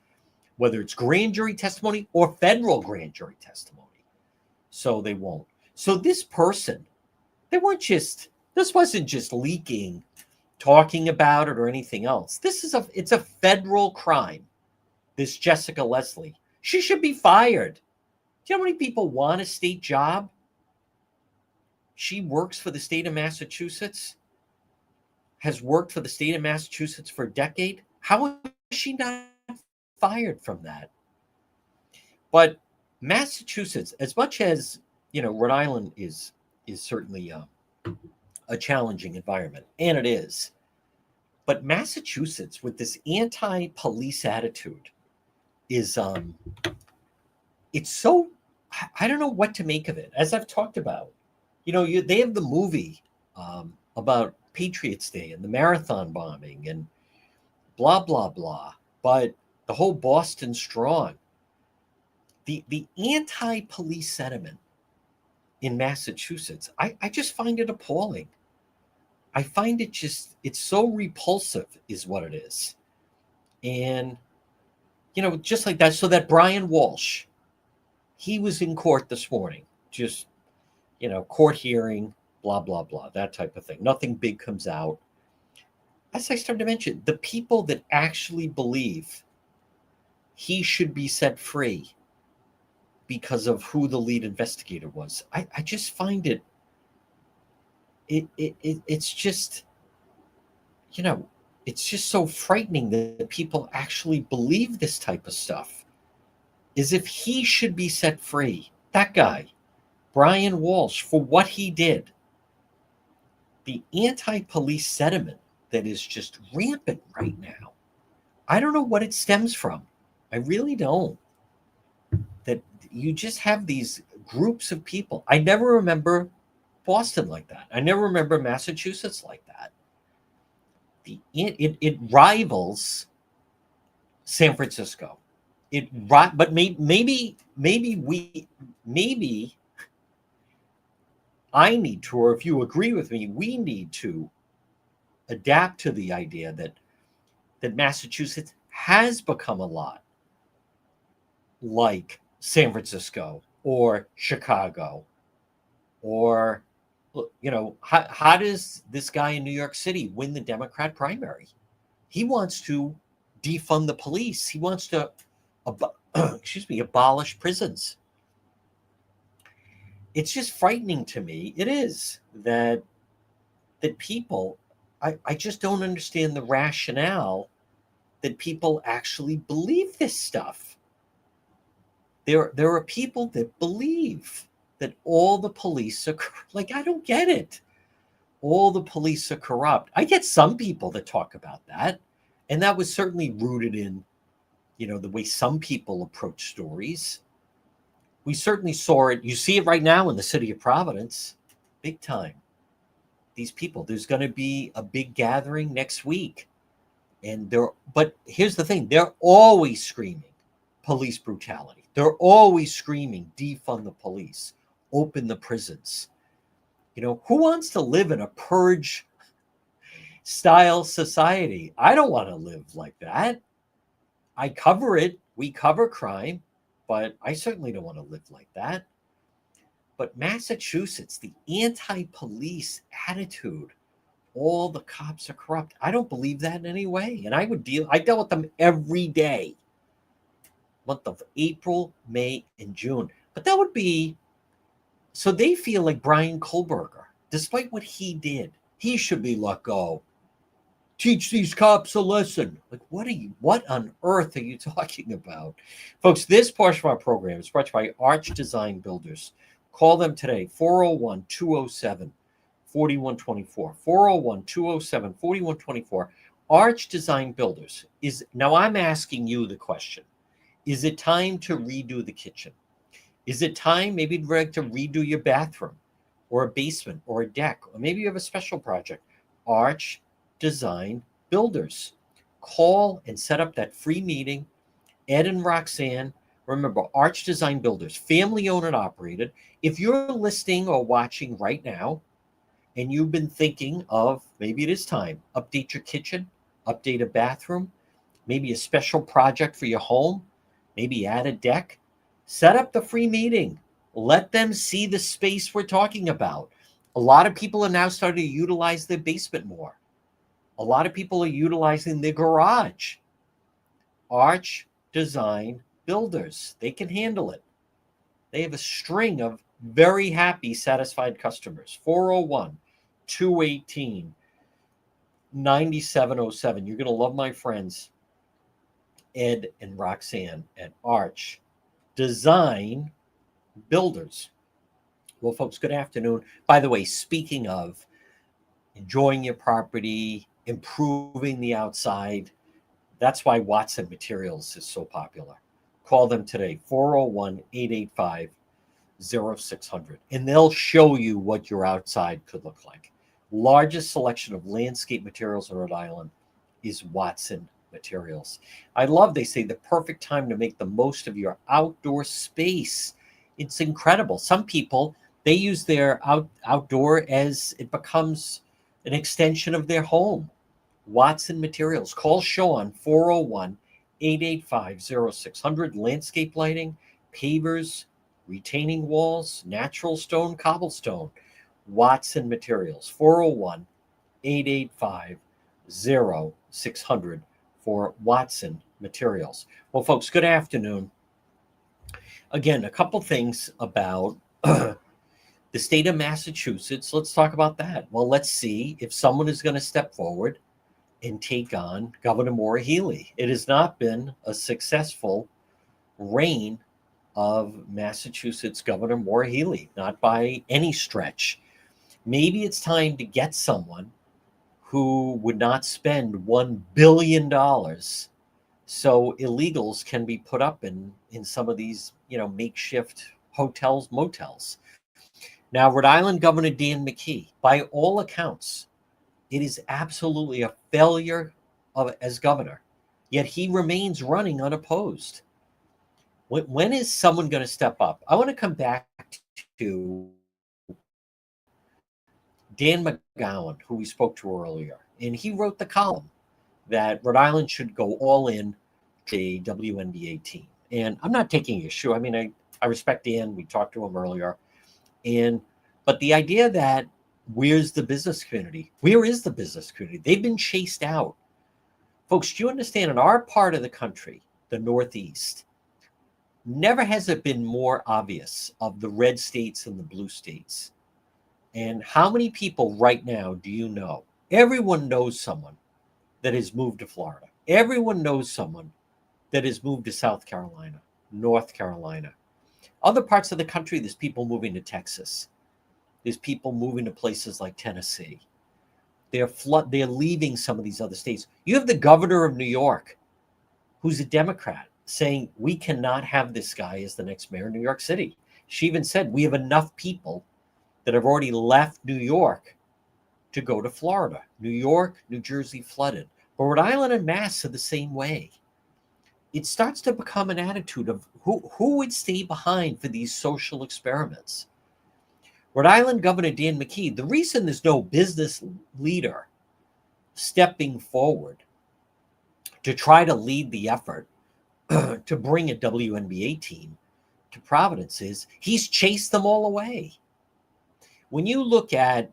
whether it's grand jury testimony or federal grand jury testimony. So they won't. So this person, they weren't just This wasn't just leaking, talking about it or anything else. It's a federal crime. This Jessica Leslie, she should be fired. Do you know how many people want a state job? She works for the state of Massachusetts, has worked for the state of Massachusetts for a decade. How is she not fired from that? But Massachusetts, as much as Rhode Island is certainly a challenging environment, and it is. But Massachusetts, with this anti-police attitude, is it's so, I don't know what to make of it. As I've talked about, they have the movie about Patriots Day and the marathon bombing and blah blah blah. But the whole Boston Strong, the anti-police sentiment in Massachusetts, I just find it appalling. I find it's so repulsive is what it is. And, just like that. So that Brian Walsh, he was in court this morning, just, court hearing, blah, blah, blah, that type of thing. Nothing big comes out. As I started to mention, the people that actually believe he should be set free because of who the lead investigator was, I just find it's just, it's just so frightening that people actually believe this type of stuff, as if he should be set free. That guy, Brian Walsh, for what he did. The anti-police sentiment that is just rampant right now. I don't know what it stems from. I really don't. That you just have these groups of people. I never remember Boston like that. I never remember Massachusetts like that. It rivals San Francisco. But maybe I need to, or if you agree with me, we need to adapt to the idea that Massachusetts has become a lot like San Francisco or Chicago, or how does this guy in New York City win the Democrat primary? He wants to defund the police. He wants to abolish prisons. It's just frightening to me. It is that people, I just don't understand the rationale that people actually believe this stuff. There are people that believe that all the police are like, I don't get it. All the police are corrupt. I get some people that talk about that, and that was certainly rooted in, the way some people approach stories. We certainly saw it. You see it right now in the city of Providence, big time. These people, there's going to be a big gathering next week. But here's the thing, they're always screaming police brutality. They're always screaming defund the police, open the prisons. Who wants to live in a purge style society? I don't want to live like that. I cover it. We cover crime, but I certainly don't want to live like that. But Massachusetts, the anti-police attitude, all the cops are corrupt. I don't believe that in any way. And I dealt with them every day. Month of April, May, and June. But that would be, so they feel like Brian Kohlberger, despite what he did, he should be let go. Teach these cops a lesson. Like, what on earth are you talking about? Folks, this portion of our program is brought to you by Arch Design Builders. Call them today, 401-207-4124. 401-207-4124. Arch Design Builders now I'm asking you the question. Is it time to redo the kitchen? Is it time maybe to redo your bathroom or a basement or a deck, or maybe you have a special project? Arch Design Builders. Call and set up that free meeting. Ed and Roxanne. Remember, Arch Design Builders, family owned and operated. If you're listening or watching right now and you've been thinking of maybe it is time, update your kitchen, update a bathroom, maybe a special project for your home, maybe add a deck, set up the free meeting. Let them see the space we're talking about. A lot of people are now starting to utilize their basement more. A lot of people are utilizing their garage. Arch Design Builders, they can handle it. They have a string of very happy, satisfied customers. 401 218 9707. You're going to love my friends, Ed and Roxanne at Arch Design Builders. Well, folks, good afternoon. By the way, speaking of enjoying your property, improving the outside, that's why Watson Materials is so popular. Call them today, 401 885 0600, and they'll show you what your outside could look like. Largest selection of landscape materials in Rhode Island is Watson Materials. I love, they say, the perfect time to make the most of your outdoor space. It's incredible. Some people, they use their outdoor as it becomes an extension of their home. Watson Materials. Call Sean, 401 885 0600. Landscape lighting, pavers, retaining walls, natural stone, cobblestone. Watson Materials, 401 885 0600 for Watson Materials. Well, folks, good afternoon. Again, a couple things about the state of Massachusetts. Let's talk about that. Well, let's see if someone is going to step forward and take on Governor Maura Healey. It has not been a successful reign of Massachusetts Governor Maura Healey, not by any stretch. Maybe it's time to get someone who would not spend $1 billion so illegals can be put up in some of these, makeshift hotels, motels. Now, Rhode Island Governor Dan McKee, by all accounts, it is absolutely a failure as governor, yet he remains running unopposed. When is someone going to step up? I want to come back to Dan McGowan, who we spoke to earlier, and he wrote the column that Rhode Island should go all in to a WNBA team. And I'm not taking issue. I mean, I respect Dan. We talked to him earlier. But the idea that where's the business community? Where is the business community? They've been chased out. Folks, do you understand, in our part of the country, the Northeast, never has it been more obvious of the red states and the blue states. And how many people right now do you know? Everyone knows someone that has moved to Florida. Everyone knows someone that has moved to South Carolina, North Carolina. Other parts of the country, there's people moving to Texas. There's people moving to places like Tennessee. They're leaving some of these other states. You have the governor of New York, who's a Democrat, saying we cannot have this guy as the next mayor of New York City. She even said we have enough people that have already left New York to go to Florida. New York, New Jersey flooded. But Rhode Island and Mass are the same way. It starts to become an attitude of who would stay behind for these social experiments. Rhode Island Governor Dan McKee, the reason there's no business leader stepping forward to try to lead the effort to bring a WNBA team to Providence is he's chased them all away. When you look at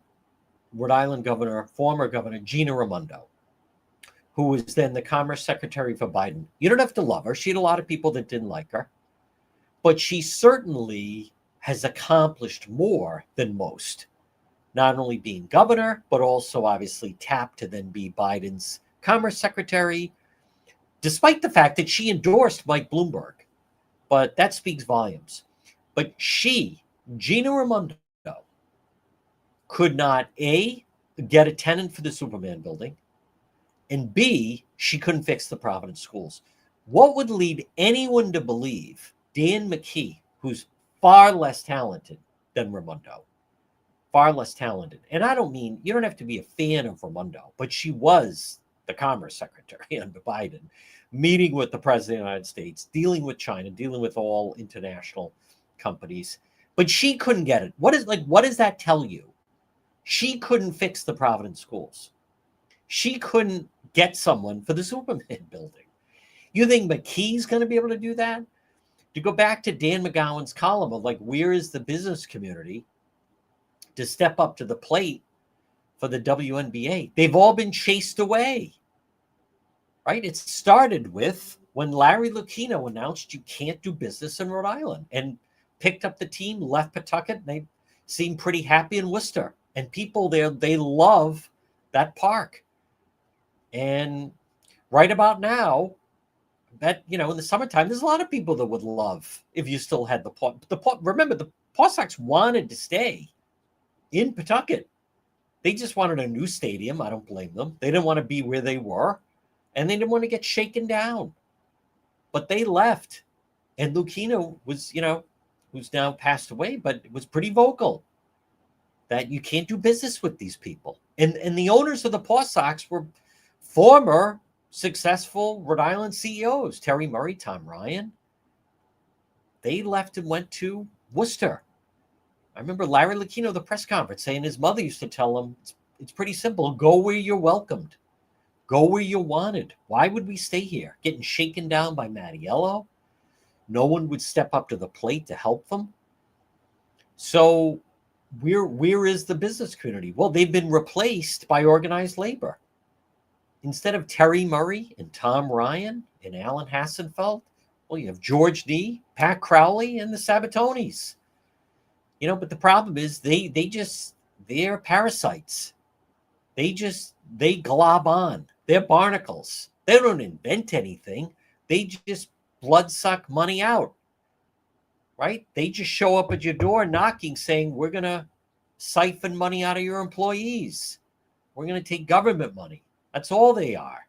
Rhode Island former Governor Gina Raimondo, who was then the Commerce Secretary for Biden, you don't have to love her. She had a lot of people that didn't like her, but she certainly has accomplished more than most, not only being governor, but also obviously tapped to then be Biden's Commerce Secretary, despite the fact that she endorsed Mike Bloomberg. But that speaks volumes. But she, Gina Raimondo, could not, A, get a tenant for the Superman building, and B, she couldn't fix the Providence schools. What would lead anyone to believe Dan McKee, who's far less talented than Raimondo, far less talented, and I don't mean, you don't have to be a fan of Raimondo, but she was the Commerce Secretary under Biden, meeting with the President of the United States, dealing with China, dealing with all international companies, but she couldn't get it. What does that tell you? She couldn't fix the Providence schools. She couldn't get someone for the Superman building. You think McKee's going to be able to do that? To go back to Dan McGowan's column of where is the business community? to step up to the plate for the WNBA. They've all been chased away, right? It started with when Larry Lucchino announced you can't do business in Rhode Island and picked up the team, left Pawtucket, and they seemed pretty happy in Worcester. And people there, they love that park. And right about now, that, in the summertime, there's a lot of people that would love if you still had the Paw. Remember, the Paw Sox wanted to stay in Pawtucket. They just wanted a new stadium. I don't blame them. They didn't want to be where they were, and they didn't want to get shaken down. But they left, and Lucchino was, who's now passed away, but was pretty vocal that you can't do business with these people. And the owners of the Paw Sox were former successful Rhode Island CEOs, Terry Murray, Tom Ryan. They left and went to Worcester. I remember Larry Lucchino, the press conference, saying his mother used to tell him, it's pretty simple. Go where you're welcomed. Go where you're wanted. Why would we stay here? Getting shaken down by Mattiello? No one would step up to the plate to help them. So where is the business community? Well, they've been replaced by organized labor. Instead of Terry Murray and Tom Ryan and Alan Hassenfeld, well, you have George D., Pat Crowley, and the Sabatonis. But the problem is they're parasites. They glob on. They're barnacles. They don't invent anything. They just blood suck money out, right? They just show up at your door knocking saying, we're going to siphon money out of your employees. We're going to take government money. That's all they are.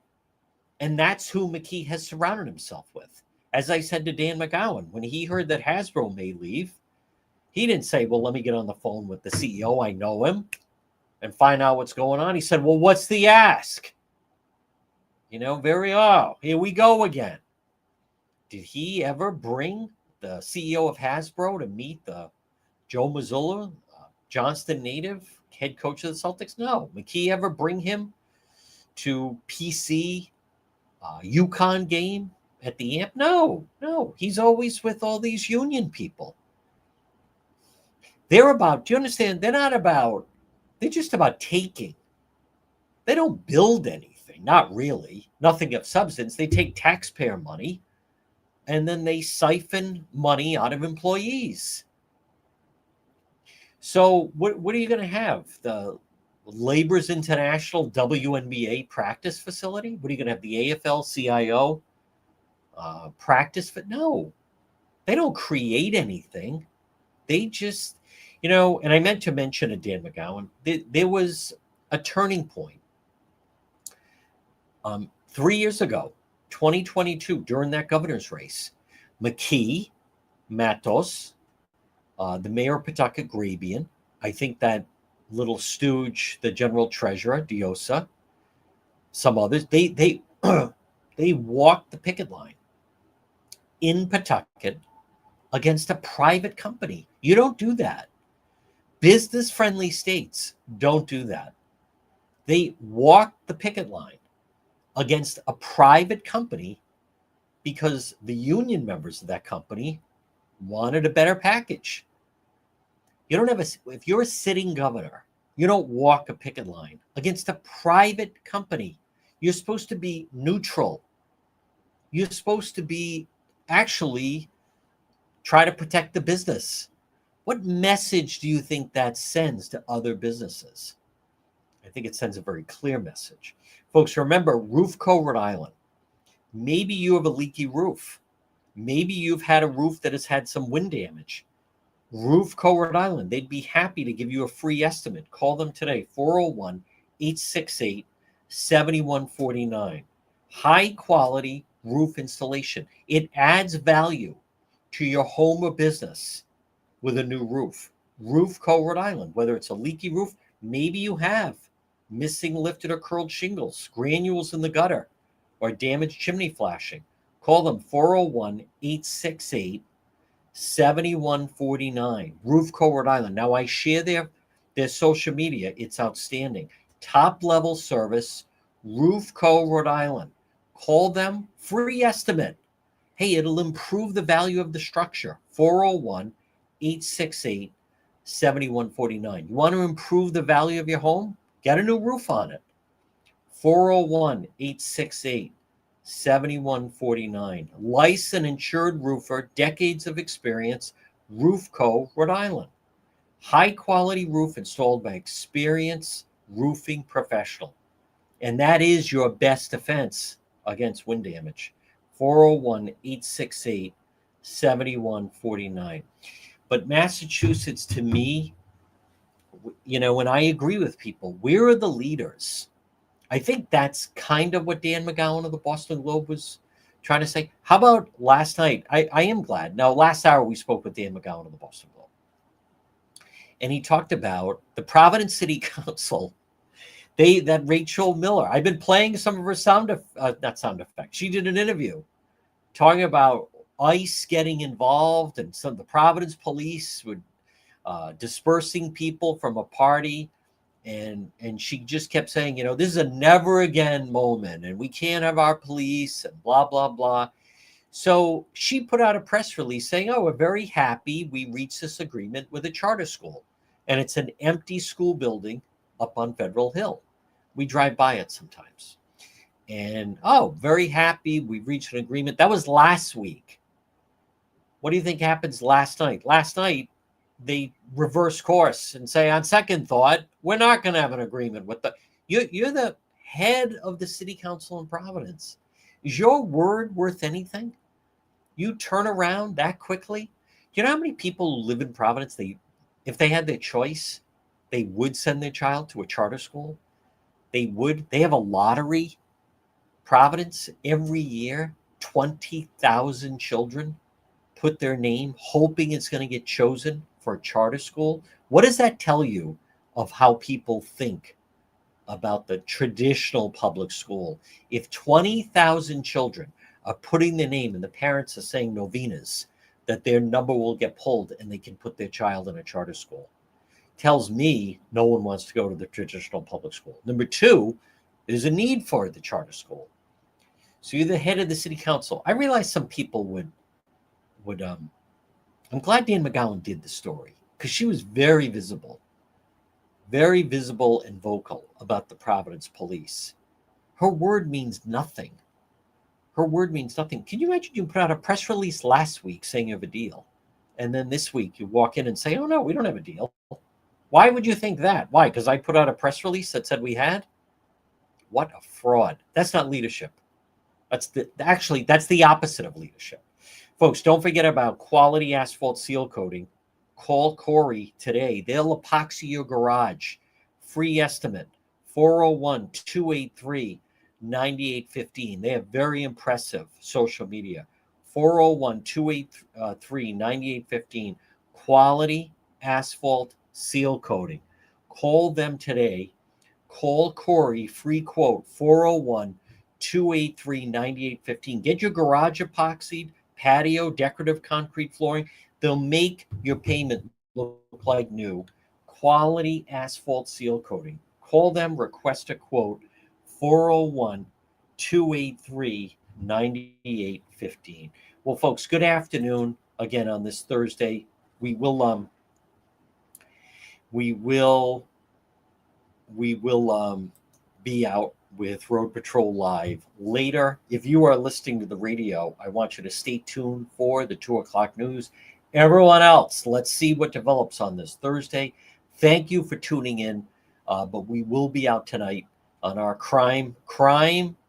And that's who McKee has surrounded himself with. As I said to Dan McGowan, when he heard that Hasbro may leave, he didn't say, well, let me get on the phone with the CEO. I know him and find out what's going on. He said, well, what's the ask? Here we go again. Did he ever bring the CEO of Hasbro to meet the Joe Mazzulla, Johnston native, head coach of the Celtics? No. McKee ever bring him to PC UConn game at the AMP? No. He's always with all these union people. They're about, do you understand? They're just about taking. They don't build anything, not really, nothing of substance. They take taxpayer money and then they siphon money out of employees. So what are you going to have? The Labor's International WNBA practice facility? What are you going to have? The AFL-CIO practice? No, they don't create anything. They just, and I meant to mention to Dan McGowan, there was a turning point 3 years ago, 2022, during that governor's race. McKee, Matos, the mayor of Pawtucket, Grabian, I think that little stooge, the general treasurer, Diosa, some others, they walked the picket line in Pawtucket against a private company. You don't do that. Business-friendly states don't do that. They walked the picket line against a private company because the union members of that company wanted a better package. You don't have if you're a sitting governor, you don't walk a picket line against a private company. You're supposed to be neutral. You're supposed to be actually try to protect the business. What message do you think that sends to other businesses? I think it sends a very clear message. Folks, remember, Roofco, Rhode Island. Maybe you have a leaky roof. Maybe you've had a roof that has had some wind damage. Roofco, Rhode Island, they'd be happy to give you a free estimate. Call them today, 401-868-7149. High quality roof installation. It adds value to your home or business with a new roof. Roofco, Rhode Island, whether it's a leaky roof, maybe you have missing lifted or curled shingles, granules in the gutter, or damaged chimney flashing. Call them 401-868-7149. Roofco, Rhode Island. Now I share their social media. It's outstanding. Top level service, Roofco, Rhode Island. Call them, free estimate. Hey, it'll improve the value of the structure. 401-868-7149. 7149. You want to improve the value of your home? Get a new roof on it. 401-868-7149. Licensed insured roofer, decades of experience, Roofco, Rhode Island. High quality roof installed by experienced roofing professional. And that is your best defense against wind damage. 401-868-7149. But Massachusetts, to me, and I agree with people, where are the leaders? I think that's kind of what Dan McGowan of the Boston Globe was trying to say. How about last night? I am glad. Now, last hour we spoke with Dan McGowan of the Boston Globe. And he talked about the Providence City Council. That Rachel Miller, I've been playing some of her not sound effects. She did an interview talking about ICE getting involved and some of the Providence police would dispersing people from a party. And she just kept saying, this is a never again moment and we can't have our police and blah, blah, blah. So she put out a press release saying, we're very happy we reached this agreement with a charter school. And it's an empty school building up on Federal Hill. We drive by it sometimes. And, very happy we reached an agreement. That was last week. What do you think happens last night? Last night, they reverse course and say, on second thought, we're not going to have an agreement with you're the head of the city council in Providence. Is your word worth anything? You turn around that quickly? Do you know how many people who live in Providence, if they had their choice, they would send their child to a charter school? They have a lottery. Providence, every year, 20,000 children put their name, hoping it's going to get chosen for a charter school. What does that tell you of how people think about the traditional public school? If 20,000 children are putting their name and the parents are saying novenas, that their number will get pulled and they can put their child in a charter school, tells me no one wants to go to the traditional public school. Number two, there's a need for the charter school. So you're the head of the city council. I realize some people would I'm glad Dan McGowan did the story because she was very visible and vocal about the Providence police. Her word means nothing. Can you imagine you put out a press release last week saying you have a deal, and then this week you walk in and say, oh no, we don't have a deal? Why would you think that? Why? Because I put out a press release that said we had? What a fraud. That's not leadership. That's the opposite of leadership. Folks, don't forget about quality asphalt seal coating. Call Corey today. They'll epoxy your garage. Free estimate, 401-283-9815. They have very impressive social media. 401-283-9815. Quality asphalt seal coating. Call them today. Call Corey, free quote, 401-283-9815. Get your garage epoxied, patio, decorative concrete flooring. They'll make your payment look like new. Quality asphalt seal coating. Call them, request a quote, 401-283-9815. Well, folks, good afternoon again on this Thursday. We will be out with Road Patrol Live later. If you are listening to the radio, I want you to stay tuned for the 2:00 news. Everyone else, let's see what develops on this Thursday. Thank you for tuning in, but we will be out tonight on our prime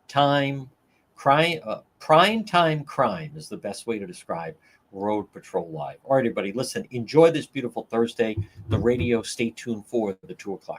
time crime is the best way to describe Road Patrol Live. All right, everybody, listen, enjoy this beautiful Thursday. The radio, stay tuned for the 2:00 news.